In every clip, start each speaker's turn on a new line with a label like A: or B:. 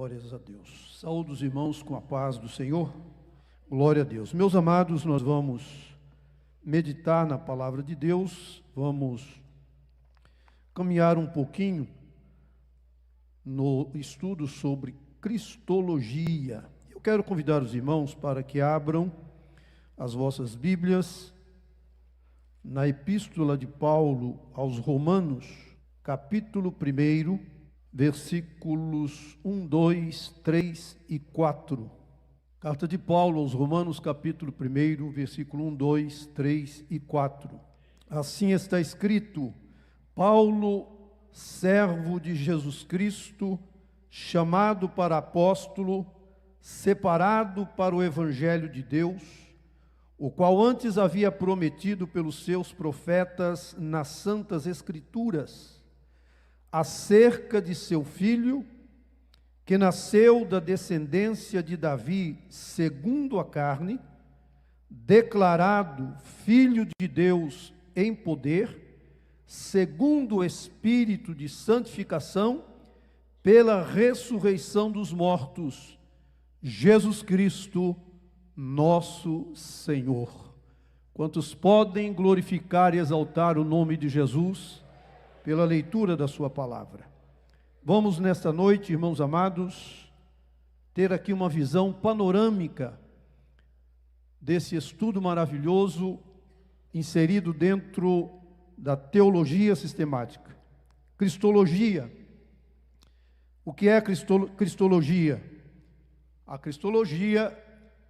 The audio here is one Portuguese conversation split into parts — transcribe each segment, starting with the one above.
A: Glórias a Deus. Saúde os irmãos com a paz do Senhor. Glória a Deus. Meus amados, nós vamos meditar na palavra de Deus, vamos caminhar um pouquinho no estudo sobre Cristologia. Eu quero convidar os irmãos para que abram as vossas Bíblias na Epístola de Paulo aos Romanos, capítulo 1, versículos 1, 2, 3 e 4. Carta de Paulo aos Romanos, capítulo 1, versículo 1, 2, 3 e 4. Assim está escrito: Paulo, servo de Jesus Cristo, chamado para apóstolo, separado para o Evangelho de Deus, o qual antes havia prometido pelos seus profetas nas Santas Escrituras, acerca de seu filho, que nasceu da descendência de Davi segundo a carne, declarado Filho de Deus em poder, segundo o Espírito de santificação, pela ressurreição dos mortos, Jesus Cristo, nosso Senhor. Quantos podem glorificar e exaltar o nome de Jesus pela leitura da sua palavra? Vamos nesta noite, irmãos amados, ter aqui uma visão panorâmica desse estudo maravilhoso inserido dentro da teologia sistemática. Cristologia. O que é cristologia? A cristologia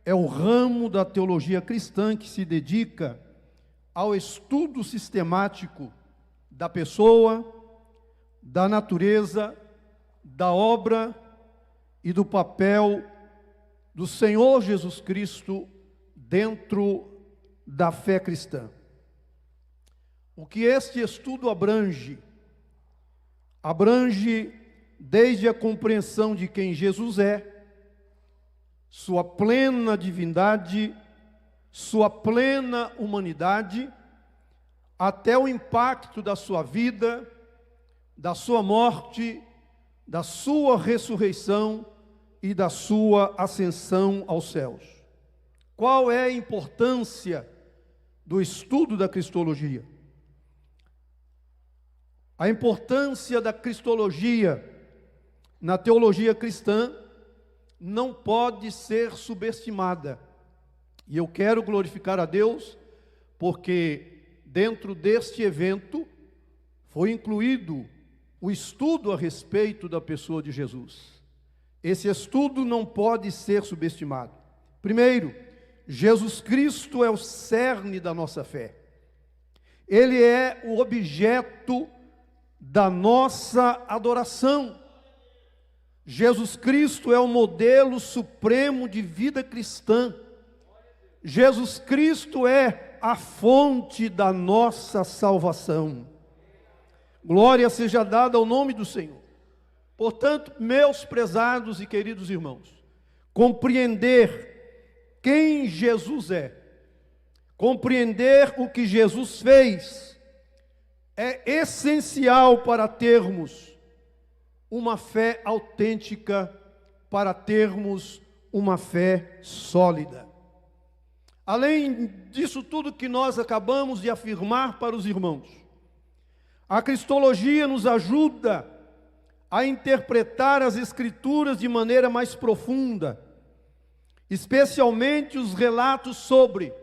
A: é o ramo da teologia cristã que se dedica ao estudo sistemático da pessoa, da natureza, da obra e do papel do Senhor Jesus Cristo dentro da fé cristã. O que este estudo abrange? Abrange desde a compreensão de quem Jesus é, sua plena divindade, sua plena humanidade, até o impacto da sua vida, da sua morte, da sua ressurreição e da sua ascensão aos céus. Qual é a importância do estudo da cristologia? A importância da cristologia na teologia cristã não pode ser subestimada. E eu quero glorificar a Deus, porque dentro deste evento foi incluído o estudo a respeito da pessoa de Jesus. Esse estudo não pode ser subestimado. Primeiro, Jesus Cristo é o cerne da nossa fé. Ele é o objeto da nossa adoração. Jesus Cristo é o modelo supremo de vida cristã. Jesus Cristo é a fonte da nossa salvação. Glória seja dada ao nome do Senhor. Portanto, meus prezados e queridos irmãos, compreender quem Jesus é, compreender o que Jesus fez, é essencial para termos uma fé autêntica, para termos uma fé sólida. Além disso tudo que nós acabamos de afirmar para os irmãos, a cristologia nos ajuda a interpretar as Escrituras de maneira mais profunda, especialmente os relatos sobre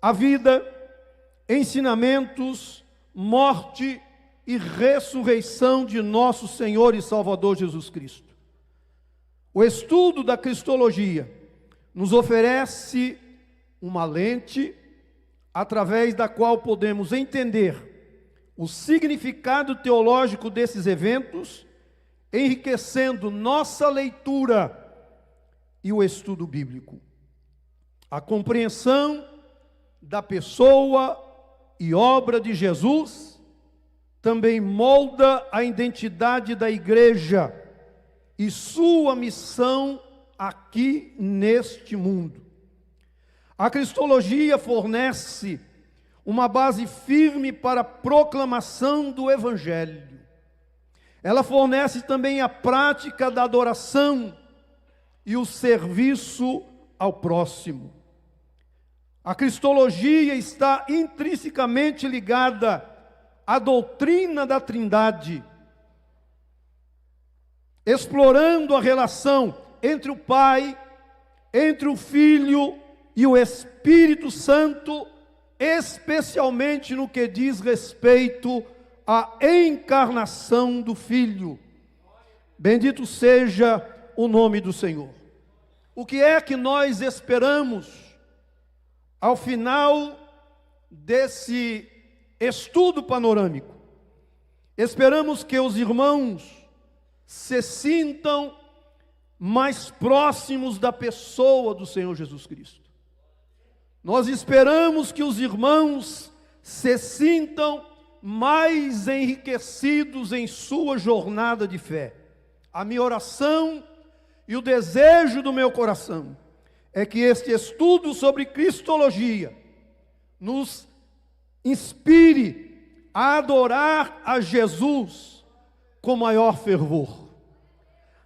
A: a vida, ensinamentos, morte e ressurreição de nosso Senhor e Salvador Jesus Cristo. O estudo da cristologia nos oferece uma lente através da qual podemos entender o significado teológico desses eventos, enriquecendo nossa leitura e o estudo bíblico. A compreensão da pessoa e obra de Jesus também molda a identidade da igreja e sua missão aqui neste mundo. A cristologia fornece uma base firme para a proclamação do Evangelho. Ela fornece também a prática da adoração e o serviço ao próximo. A cristologia está intrinsecamente ligada à doutrina da Trindade, explorando a relação entre o Pai, entre o Filho e o Espírito Santo, especialmente no que diz respeito à encarnação do Filho. Bendito seja o nome do Senhor. O que é que nós esperamos ao final desse estudo panorâmico? Esperamos que os irmãos se sintam mais próximos da pessoa do Senhor Jesus Cristo. Nós esperamos que os irmãos se sintam mais enriquecidos em sua jornada de fé. A minha oração e o desejo do meu coração é que este estudo sobre cristologia nos inspire a adorar a Jesus com maior fervor,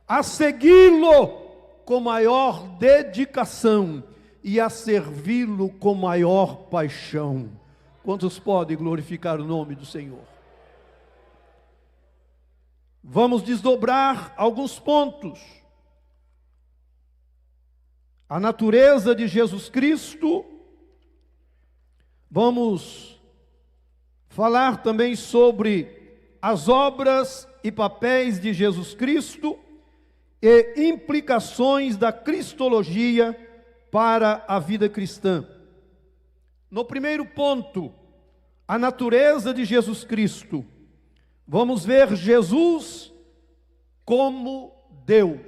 A: a segui-lo com maior dedicação e a servi-lo com maior paixão. Quantos podem glorificar o nome do Senhor? Vamos desdobrar alguns pontos. A natureza de Jesus Cristo. Vamos falar também sobre as obras e papéis de Jesus Cristo e implicações da cristologia para a vida cristã. No primeiro ponto, a natureza de Jesus Cristo, vamos ver Jesus como Deus.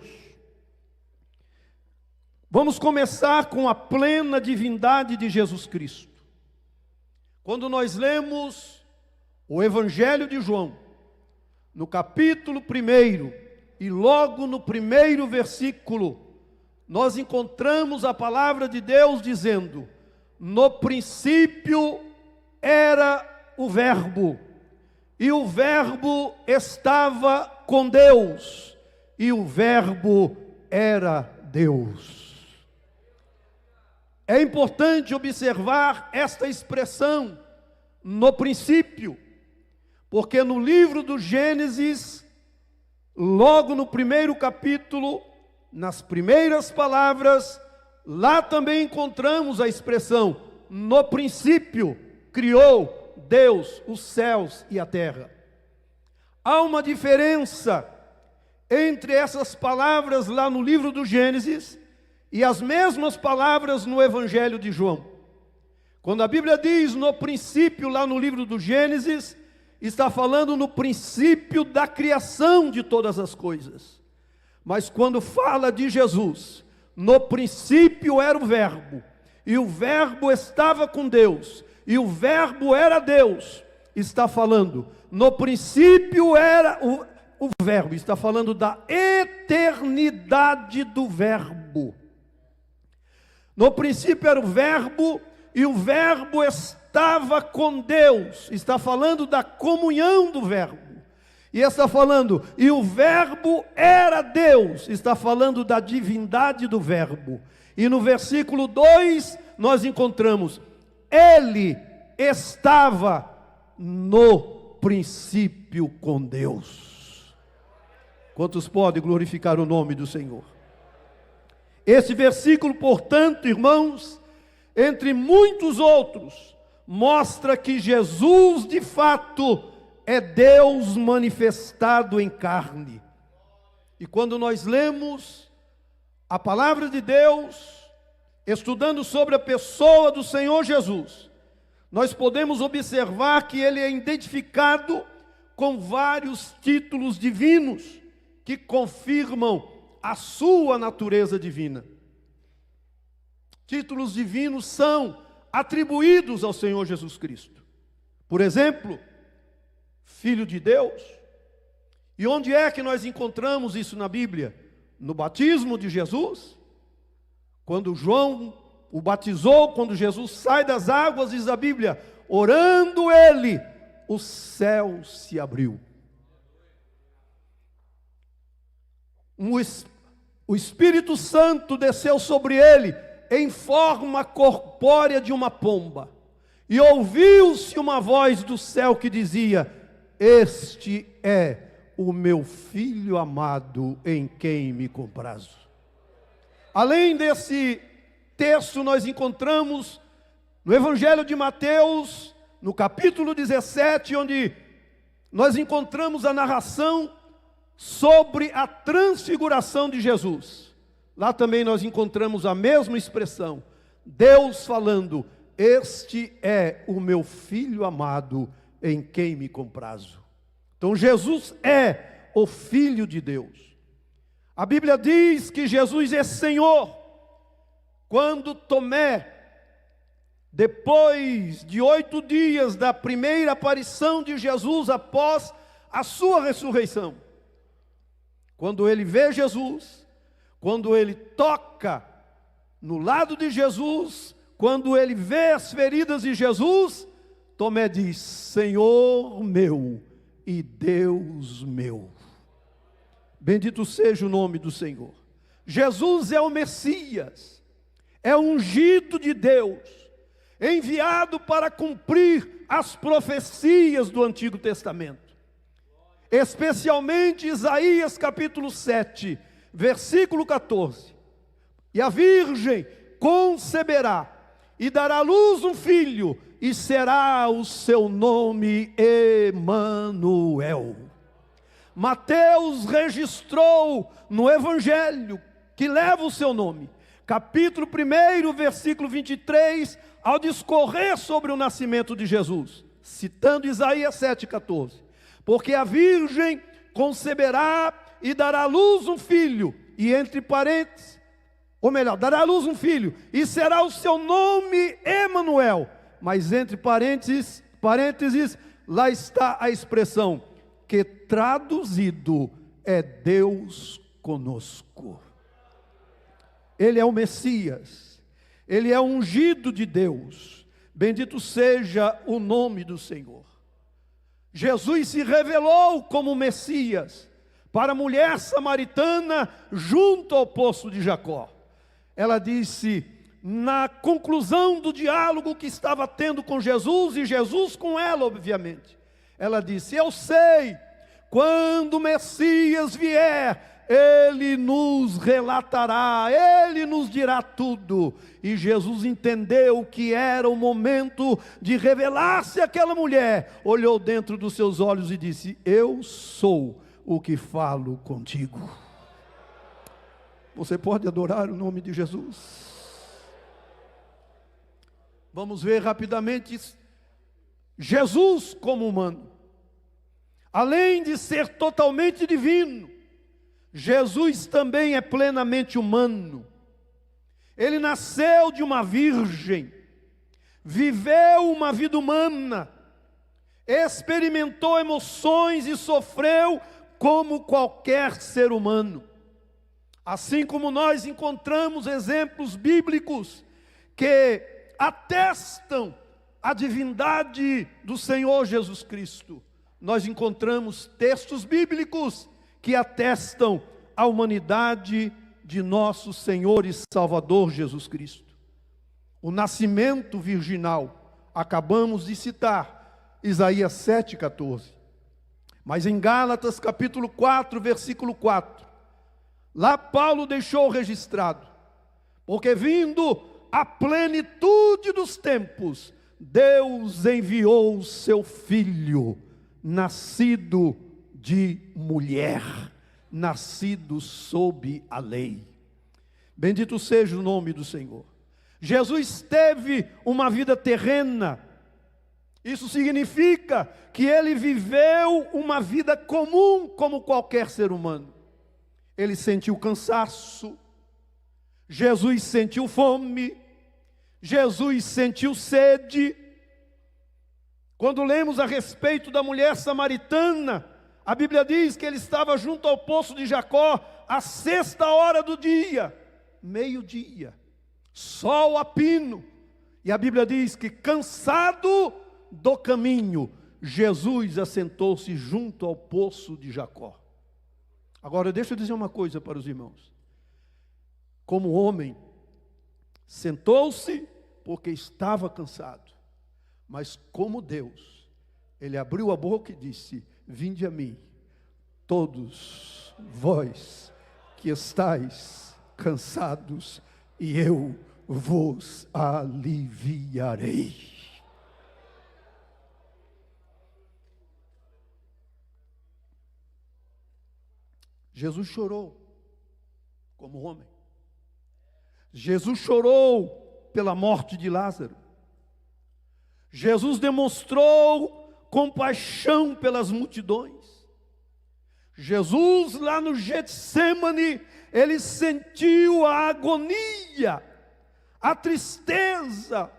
A: Vamos começar com a plena divindade de Jesus Cristo. Quando nós lemos o Evangelho de João, no capítulo 1 e logo no primeiro versículo, nós encontramos a palavra de Deus dizendo: no princípio era o Verbo, e o Verbo estava com Deus, e o Verbo era Deus. É importante observar esta expressão, no princípio, porque no livro do Gênesis, logo no primeiro capítulo, nas primeiras palavras, lá também encontramos a expressão: no princípio criou Deus os céus e a terra. Há uma diferença entre essas palavras lá no livro do Gênesis e as mesmas palavras no Evangelho de João. Quando a Bíblia diz no princípio lá no livro do Gênesis, está falando no princípio da criação de todas as coisas. Mas quando fala de Jesus, no princípio era o Verbo, e o Verbo estava com Deus, e o Verbo era Deus, está falando, no princípio era o Verbo, está falando da eternidade do Verbo. No princípio era o Verbo, e o Verbo estava com Deus, está falando da comunhão do Verbo. E está falando, e o Verbo era Deus, está falando da divindade do Verbo. E no versículo 2, nós encontramos, ele estava no princípio com Deus. Quantos podem glorificar o nome do Senhor? Esse versículo, portanto, irmãos, entre muitos outros, mostra que Jesus, de fato, é Deus manifestado em carne. E quando nós lemos a palavra de Deus, estudando sobre a pessoa do Senhor Jesus, nós podemos observar que ele é identificado com vários títulos divinos que confirmam a sua natureza divina. Títulos divinos são atribuídos ao Senhor Jesus Cristo. Por exemplo, Filho de Deus. E onde é que nós encontramos isso na Bíblia? No batismo de Jesus. Quando João o batizou, quando Jesus sai das águas, diz a Bíblia, orando ele, o céu se abriu. o Espírito Santo desceu sobre ele em forma corpórea de uma pomba. E ouviu-se uma voz do céu que dizia: este é o meu filho amado, em quem me comprazo. Além desse texto, nós encontramos no Evangelho de Mateus, no capítulo 17, onde nós encontramos a narração sobre a transfiguração de Jesus. Lá também nós encontramos a mesma expressão, Deus falando: este é o meu filho amado, em quem me comprazo. Então Jesus é o Filho de Deus. A Bíblia diz que Jesus é Senhor. Quando Tomé, depois de 8 dias da primeira aparição de Jesus após a sua ressurreição, quando ele vê Jesus, quando ele toca no lado de Jesus, quando ele vê as feridas de Jesus, Tomé diz: Senhor meu e Deus meu. Bendito seja o nome do Senhor. Jesus é o Messias, é o ungido de Deus, enviado para cumprir as profecias do Antigo Testamento. Especialmente Isaías capítulo 7, versículo 14. E a virgem conceberá e dará à luz um filho, e será o seu nome Emanuel. Mateus registrou no Evangelho que leva o seu nome, capítulo 1, versículo 23, ao discorrer sobre o nascimento de Jesus, citando Isaías 7,14. Porque a virgem conceberá e dará à luz um filho, e entre parênteses, ou melhor, dará à luz um filho, e será o seu nome Emanuel. Mas entre parênteses, lá está a expressão, que traduzido é Deus conosco. Ele é o Messias, ele é o ungido de Deus, bendito seja o nome do Senhor. Jesus se revelou como Messias para a mulher samaritana junto ao poço de Jacó. Ela disse, na conclusão do diálogo que estava tendo com Jesus, e Jesus com ela, obviamente, ela disse: eu sei, quando o Messias vier, ele nos relatará, ele nos dirá tudo. E Jesus entendeu que era o momento de revelar-se àquela mulher, olhou dentro dos seus olhos e disse: eu sou o que falo contigo. Você pode adorar o nome de Jesus? Vamos ver rapidamente Jesus como humano. Além de ser totalmente divino, Jesus também é plenamente humano. Ele nasceu de uma virgem, viveu uma vida humana, experimentou emoções e sofreu como qualquer ser humano. Assim como nós encontramos exemplos bíblicos que atestam a divindade do Senhor Jesus Cristo, nós encontramos textos bíblicos que atestam a humanidade de nosso Senhor e Salvador Jesus Cristo. O nascimento virginal, acabamos de citar, Isaías 7,14. Mas em Gálatas capítulo 4, versículo 4, lá Paulo deixou registrado: porque vindo a plenitude dos tempos, Deus enviou o seu Filho, nascido de mulher, nascido sob a lei. Bendito seja o nome do Senhor. Jesus teve uma vida terrena. Isso significa que ele viveu uma vida comum como qualquer ser humano. Ele sentiu cansaço, Jesus sentiu fome, Jesus sentiu sede. Quando lemos a respeito da mulher samaritana, a Bíblia diz que ele estava junto ao poço de Jacó à 6ª do dia, meio-dia, sol a pino. E a Bíblia diz que, cansado do caminho, Jesus assentou-se junto ao poço de Jacó. Agora deixa eu dizer uma coisa para os irmãos. Como homem, sentou-se porque estava cansado. Mas como Deus, ele abriu a boca e disse: vinde a mim, todos vós que estáis cansados, e eu vos aliviarei. Jesus chorou como homem. Jesus chorou pela morte de Lázaro. Jesus demonstrou compaixão pelas multidões. Jesus, lá no Getsêmani, ele sentiu a agonia, a tristeza,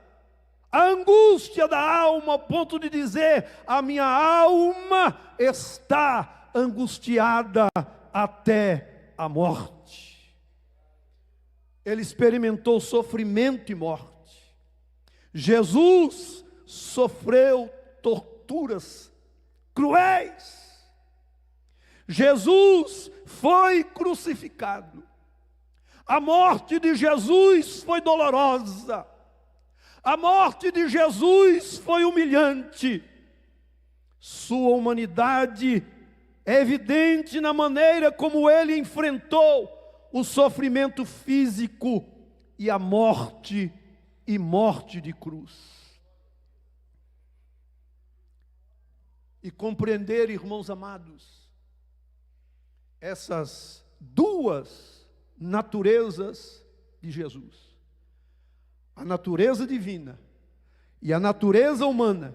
A: a angústia da alma, ao ponto de dizer: a minha alma está angustiada até a morte. Ele experimentou sofrimento e morte. Jesus sofreu torturas cruéis. Jesus foi crucificado. A morte de Jesus foi dolorosa. A morte de Jesus foi humilhante. Sua humanidade é evidente na maneira como ele enfrentou o sofrimento físico e a morte de cruz. E compreender, irmãos amados, essas duas naturezas de Jesus, a natureza divina e a natureza humana,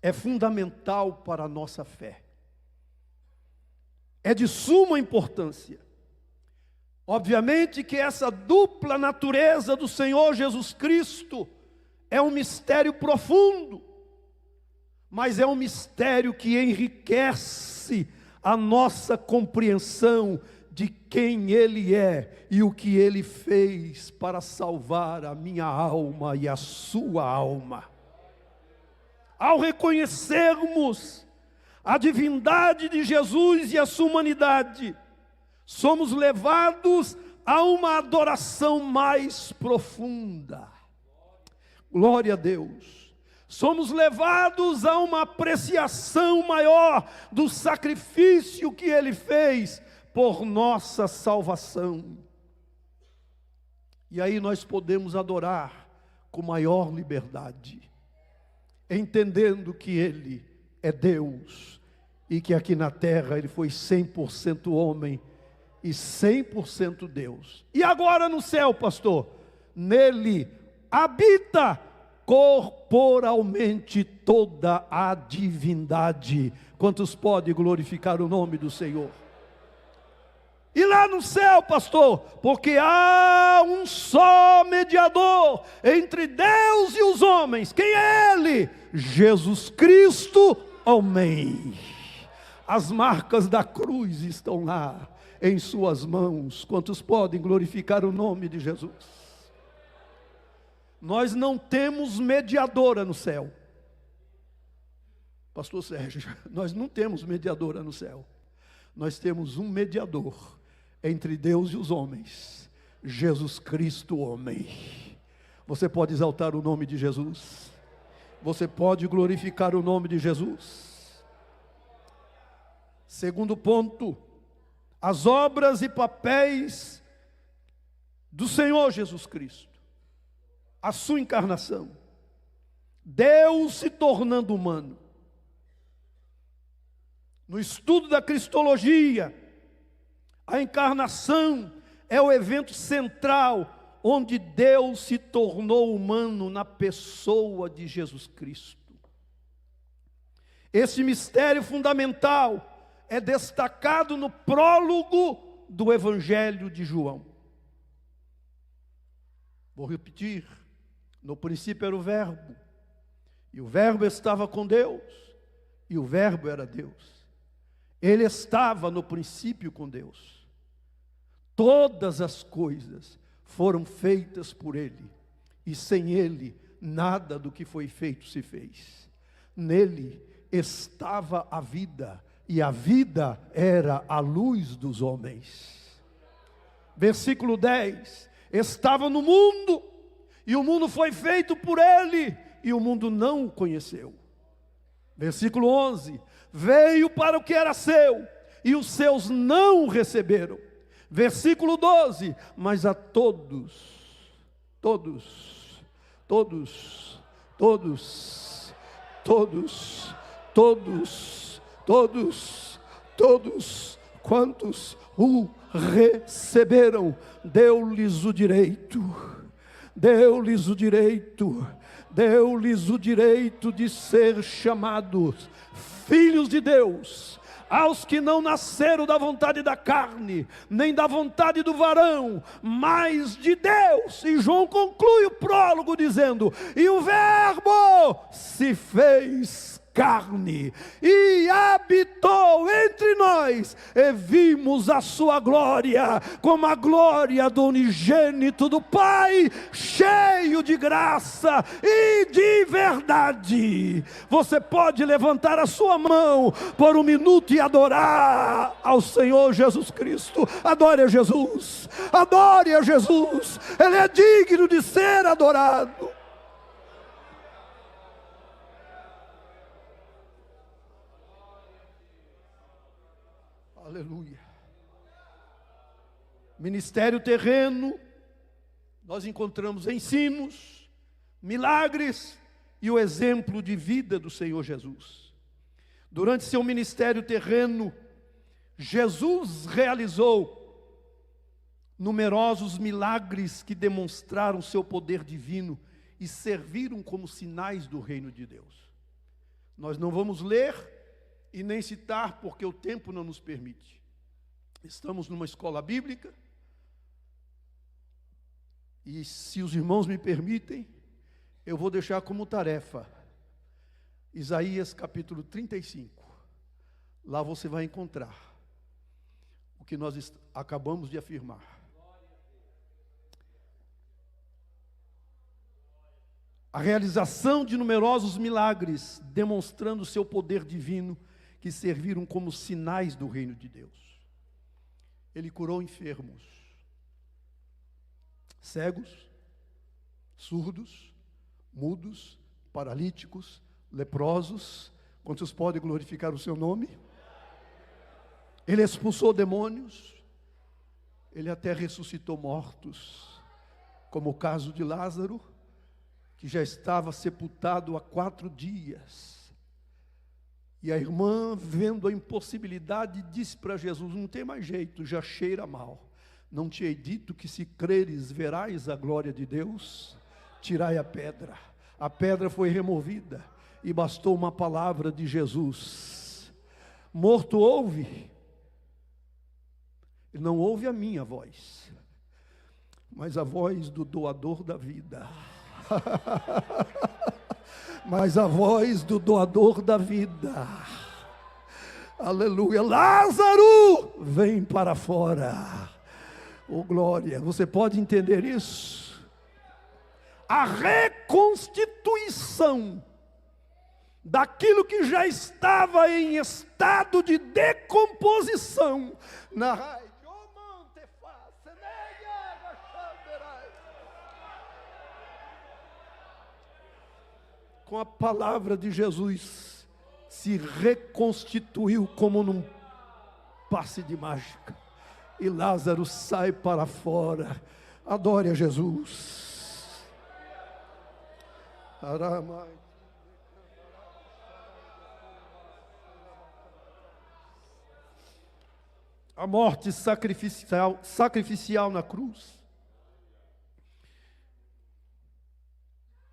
A: é fundamental para a nossa fé. É de suma importância. Obviamente que essa dupla natureza do Senhor Jesus Cristo é um mistério profundo, mas é um mistério que enriquece a nossa compreensão de quem Ele é e o que Ele fez para salvar a minha alma e a sua alma. Ao reconhecermos a divindade de Jesus e a sua humanidade, somos levados a uma adoração mais profunda. Glória a Deus. Somos levados a uma apreciação maior do sacrifício que Ele fez por nossa salvação. E aí nós podemos adorar com maior liberdade, entendendo que Ele é Deus e que aqui na terra Ele foi 100% homem e 100% Deus. E agora no céu, pastor, nele habita corporalmente toda a divindade. Quantos podem glorificar o nome do Senhor? E lá no céu, pastor, porque há um só mediador entre Deus e os homens. Quem é Ele? Jesus Cristo, homem. As marcas da cruz estão lá em suas mãos. Quantos podem glorificar o nome de Jesus? Nós não temos mediadora no céu. Pastor Sérgio, nós não temos mediadora no céu. Nós temos um mediador entre Deus e os homens, Jesus Cristo, homem. Você pode exaltar o nome de Jesus? Você pode glorificar o nome de Jesus? Segundo ponto, as obras e papéis do Senhor Jesus Cristo. A sua encarnação, Deus se tornando humano. No estudo da cristologia, a encarnação é o evento central onde Deus se tornou humano na pessoa de Jesus Cristo. Esse mistério fundamental é destacado no prólogo do Evangelho de João. Vou repetir. No princípio era o Verbo, e o Verbo estava com Deus, e o Verbo era Deus. Ele estava no princípio com Deus. Todas as coisas foram feitas por Ele, e sem Ele nada do que foi feito se fez. Nele estava a vida, e a vida era a luz dos homens. Versículo 10: estava no mundo, e o mundo foi feito por ele, e o mundo não o conheceu. Versículo 11: veio para o que era seu, e os seus não o receberam. Versículo 12: mas a todos, quantos o receberam, deu-lhes o direito de ser chamados filhos de Deus, aos que não nasceram da vontade da carne, nem da vontade do varão, mas de Deus. E João conclui o prólogo dizendo: e o Verbo se fez carne e habitou entre nós, e vimos a sua glória, como a glória do unigênito do Pai, cheio de graça e de verdade. Você pode levantar a sua mão por um minuto e adorar ao Senhor Jesus Cristo. Adore a Jesus, adore a Jesus, Ele é digno de ser adorado. Aleluia. Ministério terreno, nós encontramos ensinos, milagres e o exemplo de vida do Senhor Jesus. Durante seu ministério terreno, Jesus realizou numerosos milagres que demonstraram seu poder divino e serviram como sinais do reino de Deus. Nós não vamos ler e nem citar, porque o tempo não nos permite. Estamos numa escola bíblica, e se os irmãos me permitem, eu vou deixar como tarefa Isaías capítulo 35. Lá você vai encontrar o que nós acabamos de afirmar. A realização de numerosos milagres, demonstrando seu poder divino, que serviram como sinais do reino de Deus. Ele curou enfermos, cegos, surdos, mudos, paralíticos, leprosos. Quantos podem glorificar o seu nome? Ele expulsou demônios, ele até ressuscitou mortos, como o caso de Lázaro, que já estava sepultado há 4 dias. E a irmã, vendo a impossibilidade, disse para Jesus: não tem mais jeito, já cheira mal. Não te hei dito que se creres verás a glória de Deus? Tirai a pedra. A pedra foi removida e bastou uma palavra de Jesus. Morto ouve, e não ouve a minha voz, mas a voz do doador da vida. Mas a voz do doador da vida. Aleluia. Lázaro, vem para fora. Oh glória, você pode entender isso? A reconstituição daquilo que já estava em estado de decomposição na com a palavra de Jesus, se reconstituiu como num passe de mágica, e Lázaro sai para fora. Adore a Jesus. A morte sacrificial na cruz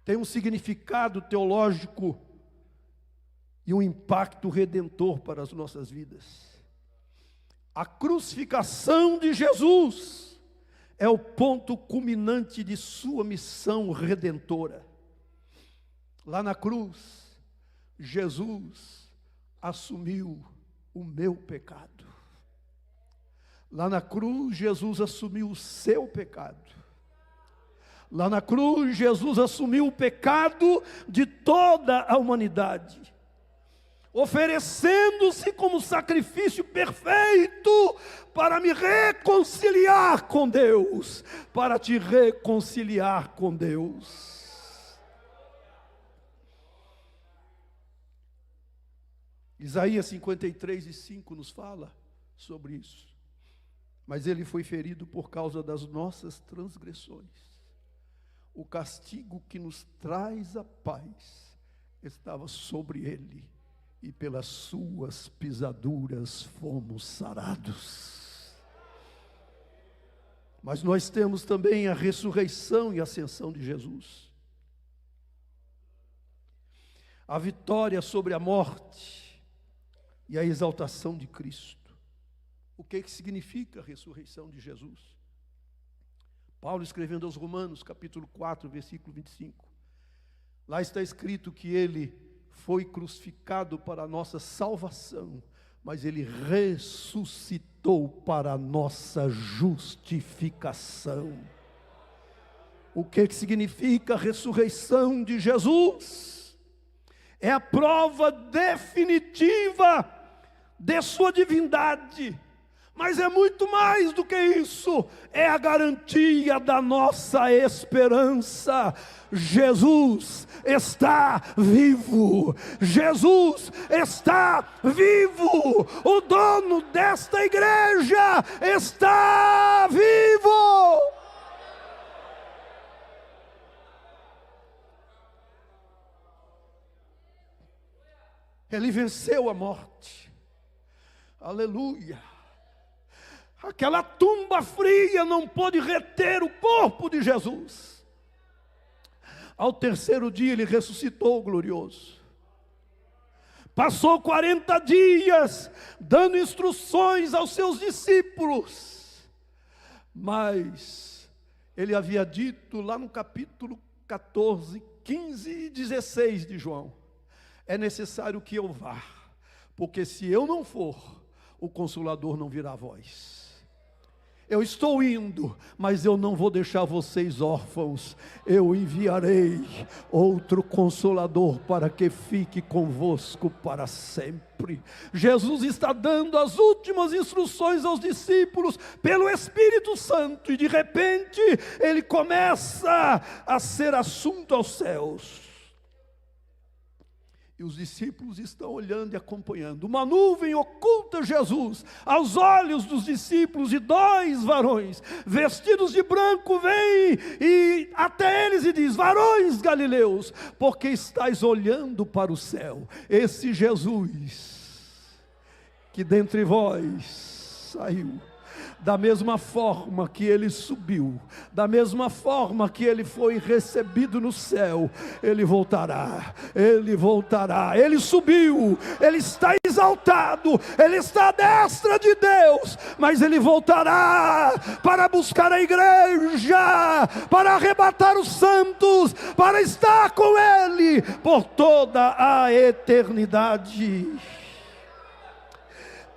A: tem um significado teológico e um impacto redentor para as nossas vidas. A crucificação de Jesus é o ponto culminante de sua missão redentora. Lá na cruz, Jesus assumiu o meu pecado. Lá na cruz, Jesus assumiu o seu pecado. Lá na cruz, Jesus assumiu o pecado de toda a humanidade. oferecendo-se como sacrifício perfeito para me reconciliar com Deus, para te reconciliar com Deus. Isaías 53:5 nos fala sobre isso. Mas ele foi ferido por causa das nossas transgressões. O castigo que nos traz a paz estava sobre ele, e pelas suas pisaduras fomos sarados. Mas nós temos também a ressurreição e a ascensão de Jesus. A vitória sobre a morte e a exaltação de Cristo. O que significa a ressurreição de Jesus? Paulo escrevendo aos Romanos, capítulo 4, versículo 25. Lá está escrito que ele foi crucificado para a nossa salvação, mas ele ressuscitou para a nossa justificação. O que significa a ressurreição de Jesus? É a prova definitiva de sua divindade. Mas é muito mais do que isso, é a garantia da nossa esperança. Jesus está vivo, Jesus está vivo, o dono desta igreja está vivo. Ele venceu a morte, aleluia. Aquela tumba fria não pôde reter o corpo de Jesus. Ao terceiro dia ele ressuscitou glorioso. Passou 40 dias dando instruções aos seus discípulos. Mas ele havia dito lá no capítulo 14, 15 e 16 de João: é necessário que eu vá, porque se eu não for, o Consolador não virá a vós. Eu estou indo, mas eu não vou deixar vocês órfãos. Eu enviarei outro Consolador para que fique convosco para sempre. Jesus está dando as últimas instruções aos discípulos pelo Espírito Santo, e de repente ele começa a ser assunto aos céus. E os discípulos estão olhando e acompanhando. Uma nuvem oculta Jesus aos olhos dos discípulos, e 2 varões vestidos de branco vêm e até eles e diz: varões galileus, porque estáis olhando para o céu? Esse Jesus que dentre vós saiu, da mesma forma que ele subiu, da mesma forma que ele foi recebido no céu, ele voltará, ele subiu, ele está exaltado, ele está à destra de Deus, mas ele voltará para buscar a igreja, para arrebatar os santos, para estar com ele por toda a eternidade.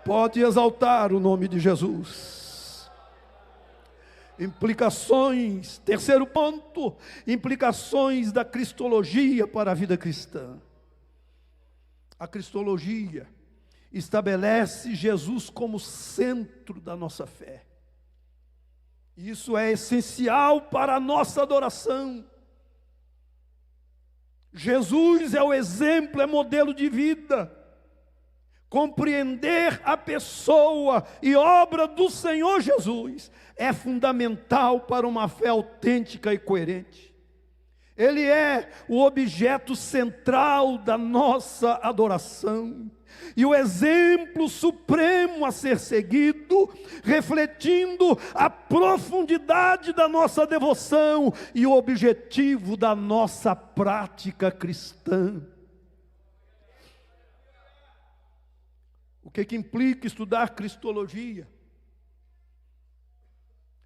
A: Pode exaltar o nome de Jesus. Implicações, terceiro ponto, implicações da cristologia para a vida cristã. A cristologia estabelece Jesus como centro da nossa fé. Isso é essencial para a nossa adoração. Jesus é o exemplo, é modelo de vida. Compreender a pessoa e obra do Senhor Jesus é fundamental para uma fé autêntica e coerente. Ele é o objeto central da nossa adoração e o exemplo supremo a ser seguido, refletindo a profundidade da nossa devoção e o objetivo da nossa prática cristã. O que implica estudar cristologia?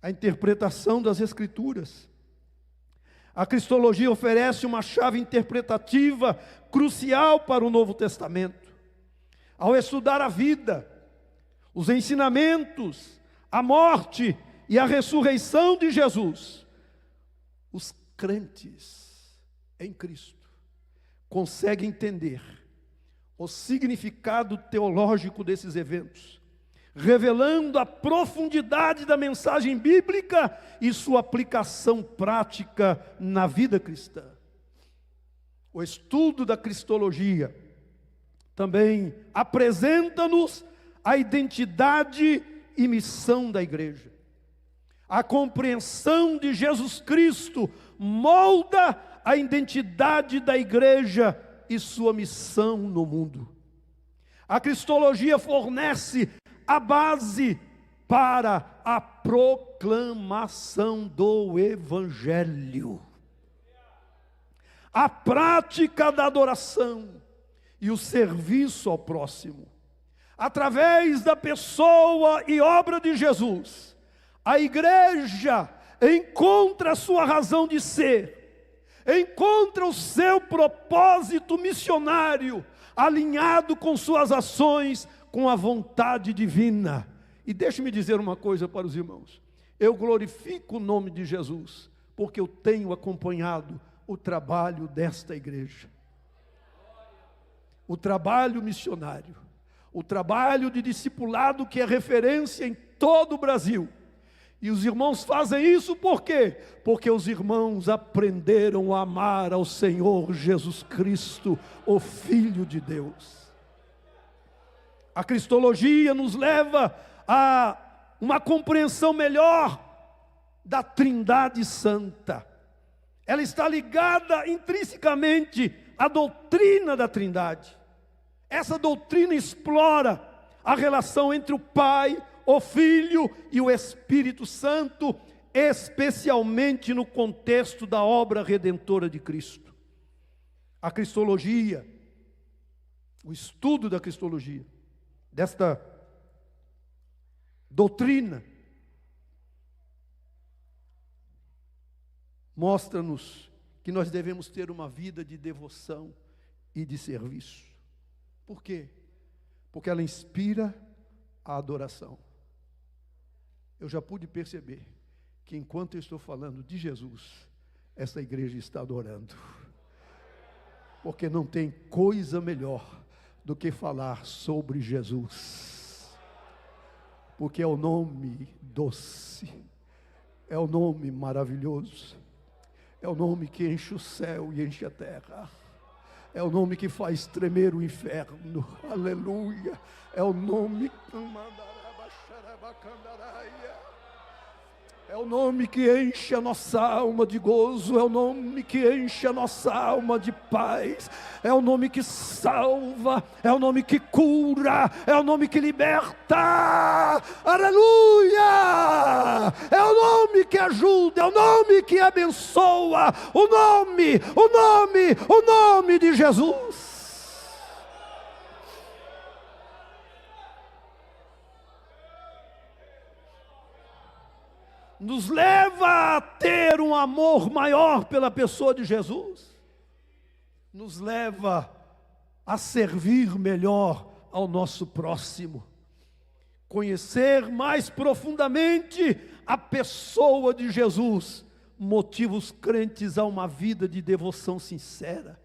A: A interpretação das Escrituras. A cristologia oferece uma chave interpretativa crucial para o Novo Testamento. Ao estudar a vida, os ensinamentos, a morte e a ressurreição de Jesus, os crentes em Cristo conseguem entender o significado teológico desses eventos, revelando a profundidade da mensagem bíblica e sua aplicação prática na vida cristã. O estudo da cristologia também apresenta-nos a identidade e missão da igreja. A compreensão de Jesus Cristo molda a identidade da igreja e sua missão no mundo. A cristologia fornece a base para a proclamação do Evangelho, a prática da adoração e o serviço ao próximo. Através da pessoa e obra de Jesus, a igreja encontra a sua razão de ser, encontra o seu propósito missionário, alinhado com suas ações, com a vontade divina. E deixe-me dizer uma coisa para os irmãos: eu glorifico o nome de Jesus, porque eu tenho acompanhado o trabalho desta igreja, o trabalho missionário, o trabalho de discipulado que é referência em todo o Brasil. E os irmãos fazem isso por quê? Porque os irmãos aprenderam a amar ao Senhor Jesus Cristo, o Filho de Deus. A cristologia nos leva a uma compreensão melhor da Trindade Santa. Ela está ligada intrinsecamente à doutrina da Trindade. Essa doutrina explora a relação entre o Pai, o Filho e o Espírito Santo, especialmente no contexto da obra redentora de Cristo. A cristologia, o estudo da cristologia, desta doutrina, mostra-nos que nós devemos ter uma vida de devoção e de serviço. Por quê? Porque ela inspira a adoração. Eu já pude perceber que enquanto eu estou falando de Jesus, essa igreja está adorando. Porque não tem coisa melhor do que falar sobre Jesus. Porque é o nome doce, é o nome maravilhoso, é o nome que enche o céu e enche a terra. É o nome que faz tremer o inferno. Aleluia. É o nome É o nome que enche a nossa alma de gozo, é o nome que enche a nossa alma de paz, é o nome que salva, é o nome que cura, é o nome que liberta, aleluia! É o nome que ajuda, é o nome que abençoa, o nome de Jesus. Nos leva a ter um amor maior pela pessoa de Jesus, nos leva a servir melhor ao nosso próximo, conhecer mais profundamente a pessoa de Jesus, motiva os crentes a uma vida de devoção sincera,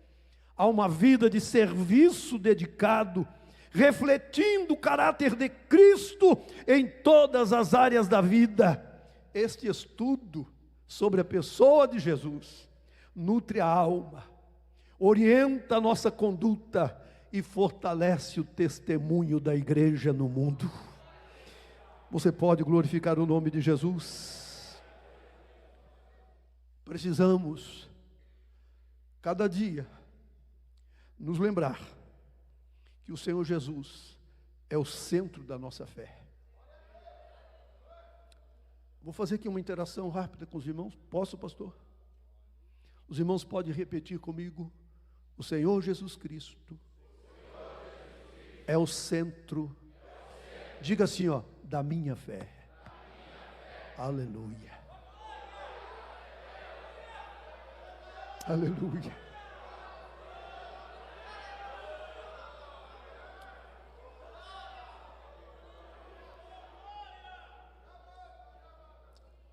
A: a uma vida de serviço dedicado, refletindo o caráter de Cristo em todas as áreas da vida. Este estudo sobre a pessoa de Jesus nutre a alma, orienta a nossa conduta e fortalece o testemunho da igreja no mundo. Você pode glorificar o nome de Jesus? Precisamos, cada dia, nos lembrar que o Senhor Jesus é o centro da nossa fé. Vou fazer aqui uma interação rápida com os irmãos. Posso, pastor? Os irmãos podem repetir comigo. O Senhor Jesus Cristo é o centro, diga assim, ó, da minha fé. Aleluia. Aleluia.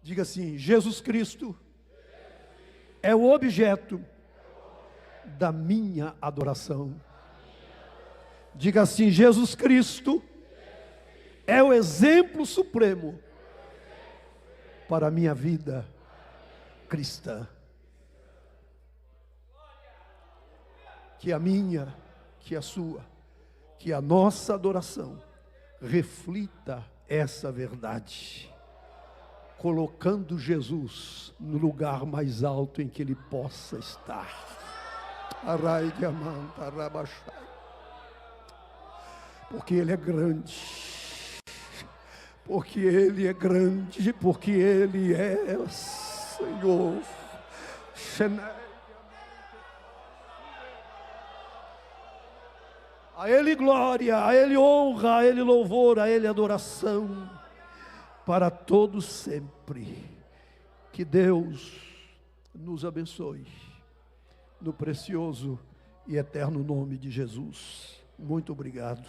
A: Diga assim: Jesus Cristo é o objeto da minha adoração. Diga assim: Jesus Cristo é o exemplo supremo para a minha vida cristã. Que a minha, que a sua, que a nossa adoração reflita essa verdade, colocando Jesus no lugar mais alto em que Ele possa estar. Porque Ele é grande, porque Ele é grande, porque Ele é Senhor. A Ele glória, a Ele honra, a Ele louvor, a Ele adoração, para todos sempre. Que Deus nos abençoe, no precioso e eterno nome de Jesus. Muito obrigado.